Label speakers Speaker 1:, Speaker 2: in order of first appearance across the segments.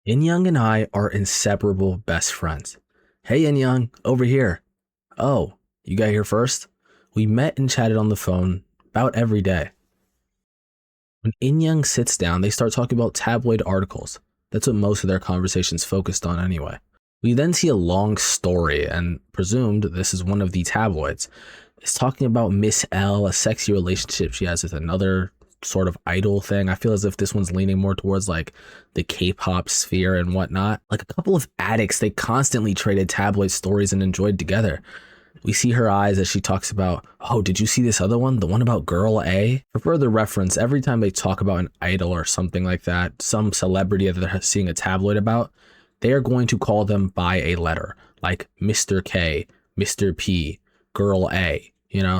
Speaker 1: In Young and I are inseparable best friends. Hey In Young, over here. Oh, you got here first? We met and chatted on the phone about every day. When In Young sits down, they start talking about tabloid articles. That's what most of their conversations focused on anyway. We then see a long story and presumed this is one of the tabloids. It's talking about Miss L, a sexy relationship she has with another sort of idol thing. I feel as if this one's leaning more towards like the K-pop sphere and whatnot. Like a couple of addicts, they constantly traded tabloid stories and enjoyed together. We see her eyes as she talks about, oh, did you see this other one? The one about girl A? For further reference, every time they talk about an idol or something like that, some celebrity that they're seeing a tabloid about, they are going to call them by a letter, like Mr. K, Mr. P, girl A.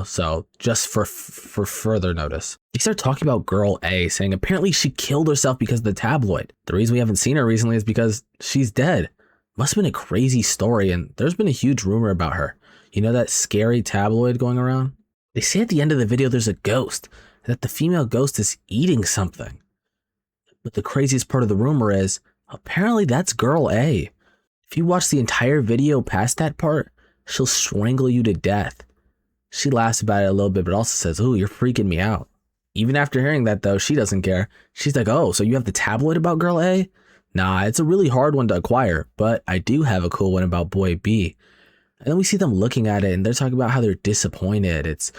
Speaker 1: So just for further notice. They start talking about girl A, saying apparently she killed herself because of the tabloid. The reason we haven't seen her recently is because she's dead. Must have been a crazy story, and there's been a huge rumor about her. You know that scary tabloid going around? They say at the end of the video there's a ghost, and that the female ghost is eating something. But the craziest part of the rumor is, apparently that's girl A. If you watch the entire video past that part, she'll strangle you to death. She laughs about it a little bit, but also says, "Ooh, you're freaking me out." Even after hearing that, though, she doesn't care. She's like, "Oh, so you have the tabloid about girl A?" Nah, it's a really hard one to acquire, but I do have a cool one about boy B. And then we see them looking at it, and they're talking about how they're disappointed. It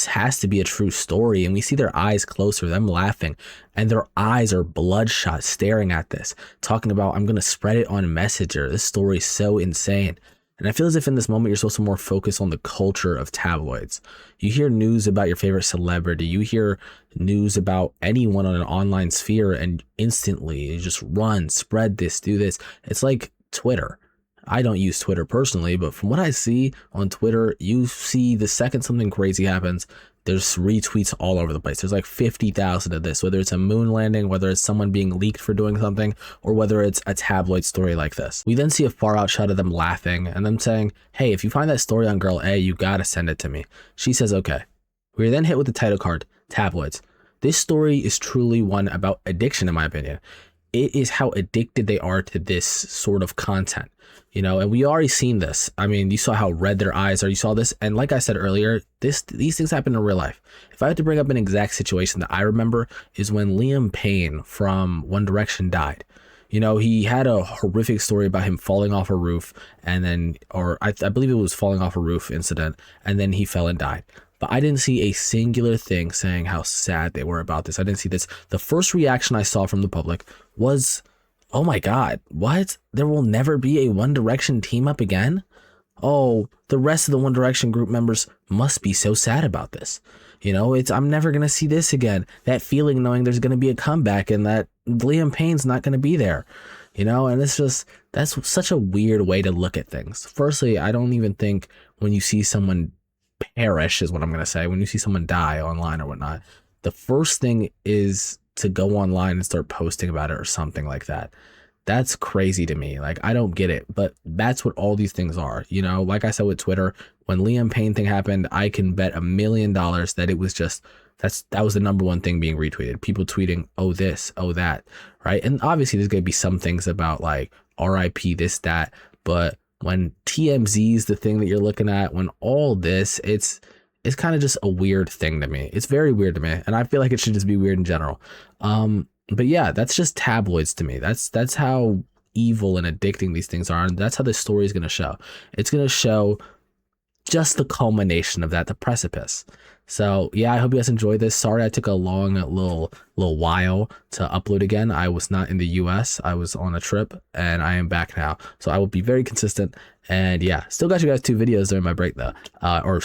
Speaker 1: has to be a true story, and we see their eyes closer, them laughing, and their eyes are bloodshot, staring at this, talking about, "I'm gonna spread it on Messenger. This story is so insane." And I feel as if in this moment, you're supposed to more focus on the culture of tabloids. You hear news about your favorite celebrity. You hear news about anyone on an online sphere, and instantly you just run, spread this, do this. It's like Twitter. I don't use Twitter personally, but from what I see on Twitter, you see the second something crazy happens, there's retweets all over the place. There's like 50,000 of this, whether it's a moon landing, whether it's someone being leaked for doing something, or whether it's a tabloid story like this. We then see a far out shot of them laughing and them saying, "Hey, if you find that story on girl A, you gotta send it to me." She says, "Okay." We are then hit with the title card, Tabloids. This story is truly one about addiction, in my opinion. It is how addicted they are to this sort of content, and we already seen this. I mean, you saw how red their eyes are. You saw this. And like I said earlier, these things happen in real life. If I had to bring up an exact situation that I remember is when Liam Payne from One Direction died. He had a horrific story about him falling off a roof and then, or I believe it was falling off a roof incident, and then he fell and died. But I didn't see a singular thing saying how sad they were about this. I didn't see this. The first reaction I saw from the public was, "Oh my God, what? There will never be a One Direction team up again? Oh, the rest of the One Direction group members must be so sad about this. I'm never going to see this again." That feeling knowing there's going to be a comeback and that Liam Payne's not going to be there, and that's such a weird way to look at things. Firstly, I don't even think when you see someone perish is what I'm going to say. When you see someone die online or whatnot, the first thing is to go online and start posting about it or something like that. That's crazy to me. Like, I don't get it, but that's what all these things are. Like I said with Twitter, when Liam Payne thing happened, I can bet $1 million that it was just, that was the number one thing being retweeted. People tweeting, "Oh, this, oh, that," right? And obviously there's going to be some things about like RIP, this, that, but when TMZ is the thing that you're looking at, when all this, it's kind of just a weird thing to me. It's very weird to me, and I feel like it should just be weird in general. But yeah, that's just tabloids to me. That's how evil and addicting these things are, and that's how this story is going to show. It's going to show just the culmination of that, the precipice. So yeah, I hope you guys enjoyed this. Sorry I took a long little while to upload again. I was not in the US. I was on a trip, and I am back now. So I will be very consistent. And yeah, still got you guys 2 videos during my break though, or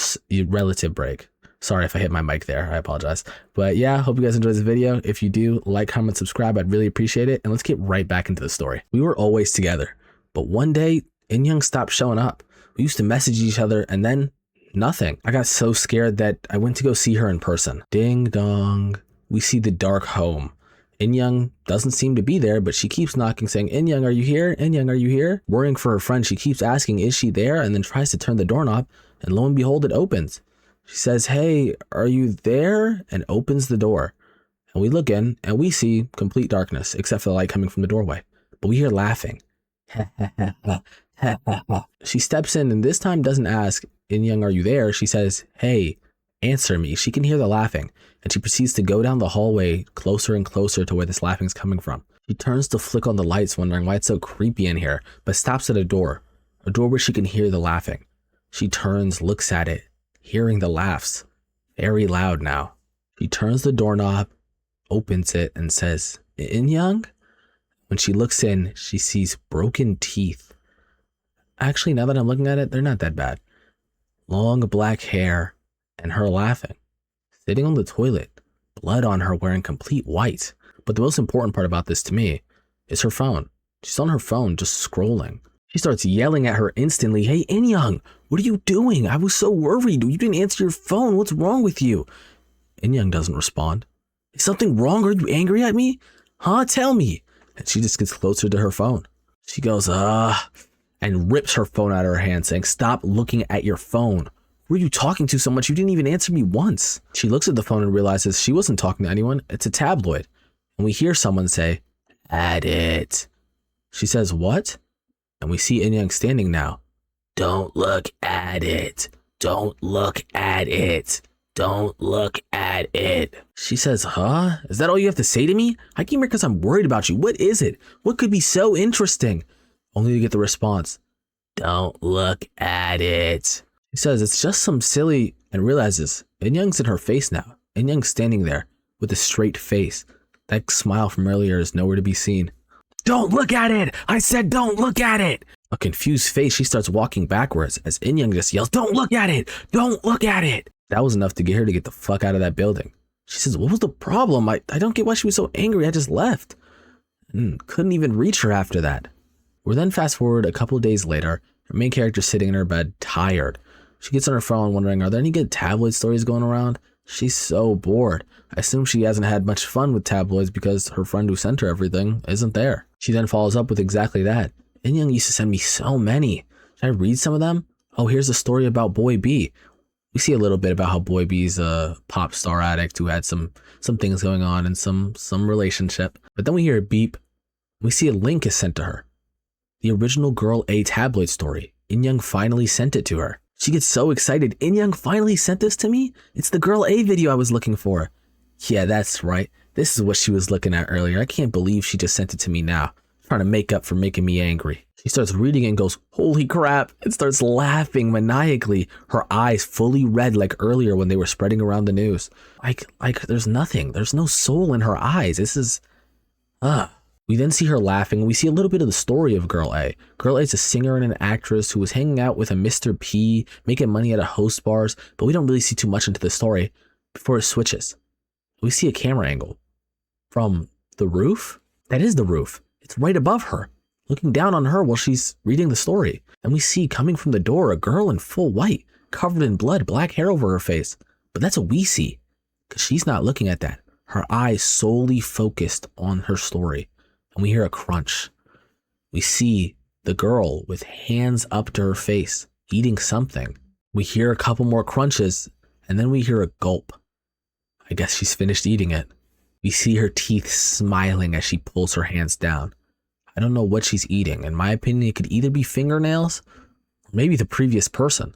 Speaker 1: relative break. Sorry if I hit my mic there. I apologize. But yeah, hope you guys enjoyed this video. If you do, like, comment, subscribe. I'd really appreciate it. And let's get right back into the story. We were always together, but one day In Young stopped showing up. We used to message each other, and then nothing. I got so scared that I went to go see her in person. Ding dong. We see the dark home. In Young doesn't seem to be there, but she keeps knocking, saying, "In Young, are you here? In Young, are you here?" Worrying for her friend, she keeps asking, "Is she there?" And then tries to turn the doorknob, and lo and behold, it opens. She says, "Hey, are you there?" and opens the door. And we look in, and we see complete darkness, except for the light coming from the doorway. but we hear laughing. She steps in and this time doesn't ask, In Young, are you there? She says, hey, answer me. She can hear the laughing, and she proceeds to go down the hallway closer and closer to where this laughing is coming from. She turns to flick on the lights, wondering why it's so creepy in here, but stops at a door where she can hear the laughing. She turns, looks at it, hearing the laughs, very loud now. She turns the doorknob, opens it, and says, In Young? When she looks in, she sees broken teeth. Actually, now that I'm looking at it, they're not that bad. Long black hair, and her laughing. Sitting on the toilet, blood on her wearing complete white. But the most important part about this to me is her phone. She's on her phone just scrolling. She starts yelling at her instantly, hey, In Young, what are you doing? I was so worried. You didn't answer your phone. What's wrong with you? In Young doesn't respond. Is something wrong? Are you angry at me? Huh? Tell me. And she just gets closer to her phone. She goes, and rips her phone out of her hand, saying, stop looking at your phone. Who are you talking to so much? You didn't even answer me once. She looks at the phone and realizes she wasn't talking to anyone. It's a tabloid. And we hear someone say, at it. She says, what? And we see In Young standing now. Don't look at it. Don't look at it. Don't look at it. She says, huh? Is that all you have to say to me? I came here because I'm worried about you. What is it? What could be so interesting? Only to get the response, don't look at it. She says it's just some silly, and realizes In Young's in her face now. In Young's standing there with a straight face. That smile from earlier is nowhere to be seen. Don't look at it! I said don't look at it! A confused face, she starts walking backwards as In Young just yells, don't look at it! Don't look at it! That was enough to get her to get the fuck out of that building. She says, what was the problem? I don't get why she was so angry. I just left. And couldn't even reach her after that. We're then fast forward a couple days later. Her main character sitting in her bed, tired. She gets on her phone wondering, are there any good tabloid stories going around? She's so bored. I assume she hasn't had much fun with tabloids because her friend who sent her everything isn't there. She then follows up with exactly that. In Young used to send me so many. Should I read some of them? Oh, here's a story about Boy B. We see a little bit about how Boy B's a pop star addict who had some things going on and some relationship. But then we hear a beep. We see a link is sent to her. The original Girl A tabloid story. In Young finally sent it to her. She gets so excited. In Young finally sent this to me? It's the Girl A video I was looking for. Yeah, that's right. This is what she was looking at earlier. I can't believe she just sent it to me now. Trying to make up for making me angry. She starts reading it and goes, holy crap, and starts laughing maniacally, her eyes fully red like earlier when they were spreading around the news. Like there's nothing. There's no soul in her eyes. This is, We then see her laughing. We see a little bit of the story of Girl A. Girl A is a singer and an actress who was hanging out with a Mr. P, making money at a host bars, but we don't really see too much into the story before it switches. We see a camera angle from the roof. That is the roof. It's right above her, looking down on her while she's reading the story. And we see coming from the door a girl in full white, covered in blood, black hair over her face. But that's what we see, because she's not looking at that. Her eyes solely focused on her story. And we hear a crunch. We see the girl with hands up to her face, eating something. We hear a couple more crunches, and then we hear a gulp. I guess she's finished eating it. We see her teeth smiling as she pulls her hands down. I don't know what she's eating. In my opinion, it could either be fingernails or maybe the previous person.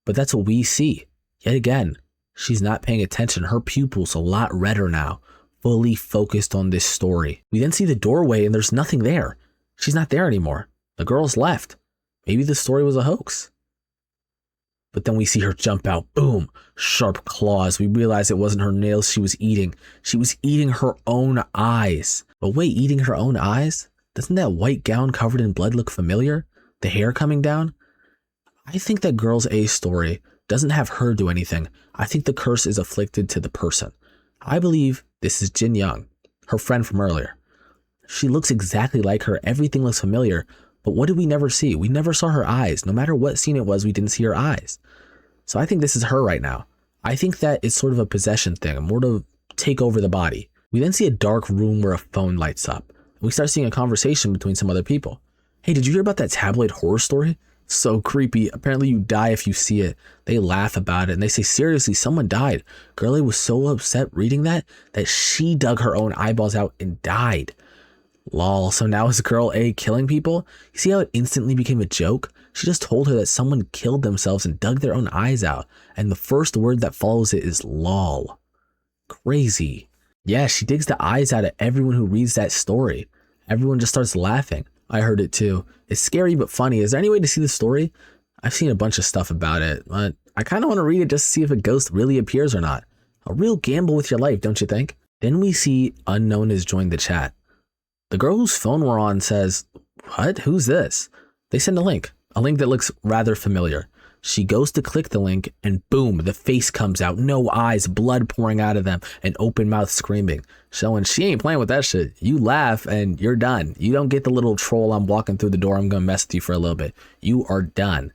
Speaker 1: But that's what we see. Yet again, she's not paying attention. Her pupils a lot redder now, fully focused on this story. We then see the doorway and there's nothing there. She's not there anymore. The girl's left. Maybe the story was a hoax. But then we see her jump out. Boom. Sharp claws. We realize it wasn't her nails she was eating. She was eating her own eyes. But wait, eating her own eyes? Doesn't that white gown covered in blood look familiar? The hair coming down? I think that Girl's A story doesn't have her do anything. I think the curse is afflicted to the person. I believe this is Jin Young, her friend from earlier. She looks exactly like her. Everything looks familiar. But what did we never see? We never saw her eyes. No matter what scene it was, we didn't see her eyes. So I think this is her right now. I think that it's sort of a possession thing, more to take over the body. We then see a dark room where a phone lights up. We start seeing a conversation between some other people. Hey, did you hear about that tabloid horror story? So creepy. Apparently you die if you see it. They laugh about it and they say, seriously, someone died. Girlie was so upset reading that she dug her own eyeballs out and died. Lol, so now is girl A killing people? You see how it instantly became a joke? She just told her that someone killed themselves and dug their own eyes out, and the first word that follows it is lol. Crazy. Yeah, she digs the eyes out of everyone who reads that story. Everyone just starts laughing. I heard it too. It's scary but funny. Is there any way to see the story? I've seen a bunch of stuff about it, but I kind of want to read it just to see if a ghost really appears or not. A real gamble with your life, don't you think? Then we see unknown has joined the chat. The girl whose phone we're on says, "What? Who's this?" They send a link that looks rather familiar. She goes to click the link and boom, the face comes out, no eyes, blood pouring out of them, and open mouth screaming, showing she ain't playing with that shit. You laugh and you're done. You don't get the little troll, I'm walking through the door, I'm gonna mess with you for a little bit. You are done.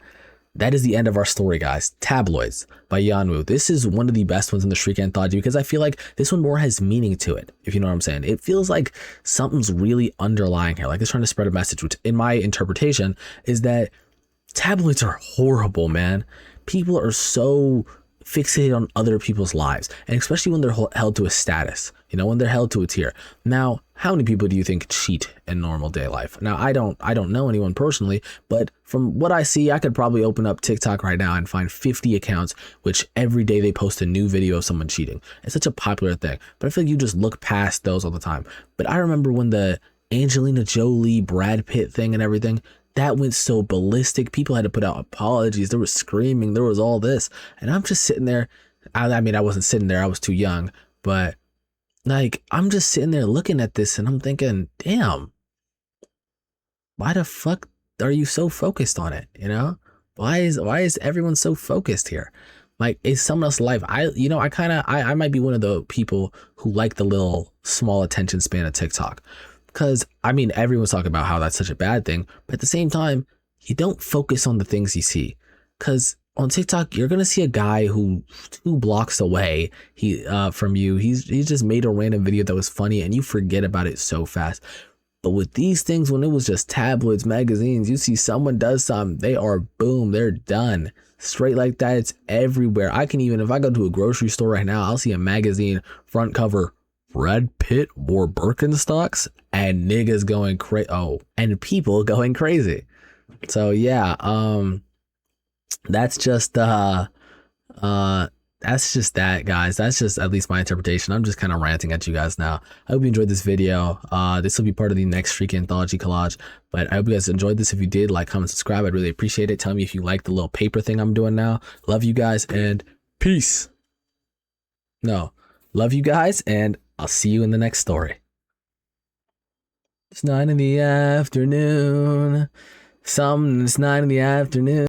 Speaker 1: That is the end of our story, guys. Tabloids by Yanwu. This is one of the best ones in the Shriek Anthology because I feel like this one more has meaning to it, if you know what I'm saying. It feels like something's really underlying here, like it's trying to spread a message, which in my interpretation is that tabloids are horrible, man. People are so fixated on other people's lives, and especially when they're held to a status, you know, when they're held to a tier. Now, how many people do you think cheat in normal day life? Now, I don't know anyone personally, but from what I see, I could probably open up TikTok right now and find 50 accounts, which every day they post a new video of someone cheating. It's such a popular thing, but I feel like you just look past those all the time. But I remember when the Angelina Jolie, Brad Pitt thing and everything, that went so ballistic. People had to put out apologies. There was screaming. There was all this. And I'm just sitting there. I mean, I wasn't sitting there. I was too young. But like, I'm just sitting there looking at this and I'm thinking, damn, why the fuck are you so focused on it? You know, why is everyone so focused here? Like, it's someone else's life. I might be one of the people who like the little small attention span of TikTok. Because, I mean, everyone's talking about how that's such a bad thing, but at the same time, you don't focus on the things you see. Because on TikTok, you're going to see a guy who 2 blocks away from you, he's just made a random video that was funny and you forget about it so fast. But with these things, when it was just tabloids, magazines, you see someone does something, they are boom, they're done. Straight like that, it's everywhere. I can even, if I go to a grocery store right now, I'll see a magazine front cover, Brad Pitt wore Birkenstocks, and niggas going crazy. Oh, and people going crazy. So yeah, that's just that, guys. That's just at least my interpretation. I'm just kind of ranting at you guys now. I hope you enjoyed this video. This will be part of the next Shriek Anthology collage, but I hope you guys enjoyed this. If you did, like, comment, subscribe. I'd really appreciate it. Tell me if you like the little paper thing I'm doing now. Love you guys and peace. No, love you guys and I'll see you in the next story. It's 9 in the afternoon. It's 9 in the afternoon.